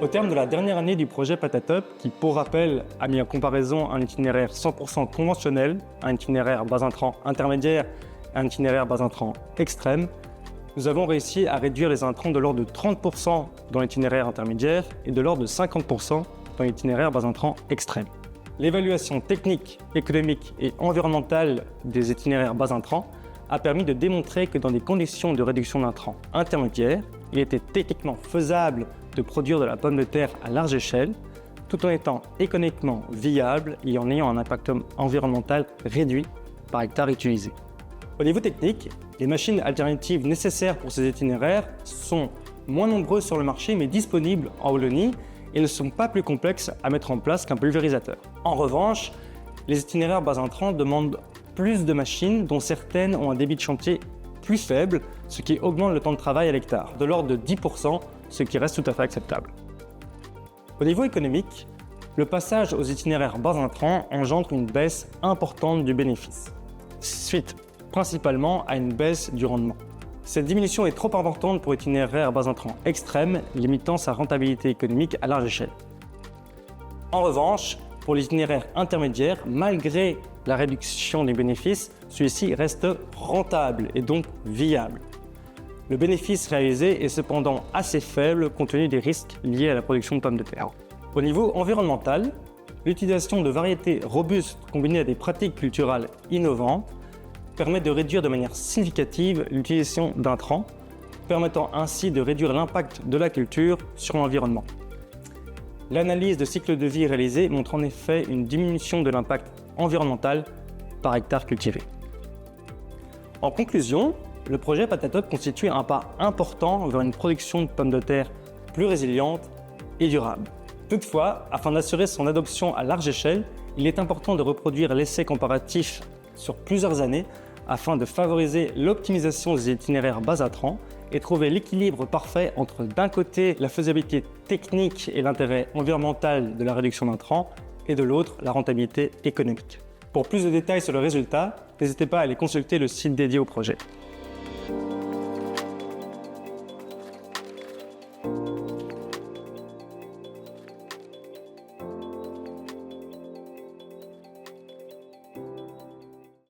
Au terme de la dernière année du projet Patatop, qui pour rappel a mis en comparaison un itinéraire 100% conventionnel, un itinéraire bas intrant intermédiaire et un itinéraire bas intrant extrême, nous avons réussi à réduire les intrants de l'ordre de 30% dans l'itinéraire intermédiaire et de l'ordre de 50% dans l'itinéraire bas intrant extrême. L'évaluation technique, économique et environnementale des itinéraires bas intrants a permis de démontrer que dans des conditions de réduction d'intrants intermédiaires, il était techniquement faisable de produire de la pomme de terre à large échelle, tout en étant économiquement viable et en ayant un impact environnemental réduit par hectare utilisé. Au niveau technique, les machines alternatives nécessaires pour ces itinéraires sont moins nombreuses sur le marché mais disponibles en Wallonie et ne sont pas plus complexes à mettre en place qu'un pulvérisateur. En revanche, les itinéraires bas intrants demandent plus de machines dont certaines ont un débit de chantier plus faible, ce qui augmente le temps de travail à l'hectare, de l'ordre de 10%, ce qui reste tout à fait acceptable. Au niveau économique, le passage aux itinéraires bas intrants engendre une baisse importante du bénéfice, suite principalement à une baisse du rendement. Cette diminution est trop importante pour l'itinéraire bas intrant extrême, limitant sa rentabilité économique à large échelle. En revanche, pour l'itinéraire intermédiaire, malgré la réduction des bénéfices, celui-ci reste rentable et donc viable. Le bénéfice réalisé est cependant assez faible compte tenu des risques liés à la production de pommes de terre. Au niveau environnemental, l'utilisation de variétés robustes combinées à des pratiques culturales innovantes permet de réduire de manière significative l'utilisation d'intrants, permettant ainsi de réduire l'impact de la culture sur l'environnement. L'analyse de cycle de vie réalisée montre en effet une diminution de l'impact environnemental par hectare cultivé. En conclusion, le projet Patatop constitue un pas important vers une production de pommes de terre plus résiliente et durable. Toutefois, afin d'assurer son adoption à large échelle, il est important de reproduire l'essai comparatif sur plusieurs années afin de favoriser l'optimisation des itinéraires bas intrants et trouver l'équilibre parfait entre d'un côté la faisabilité technique et l'intérêt environnemental de la réduction d'intrants et de l'autre la rentabilité économique. Pour plus de détails sur le résultat, n'hésitez pas à aller consulter le site dédié au projet.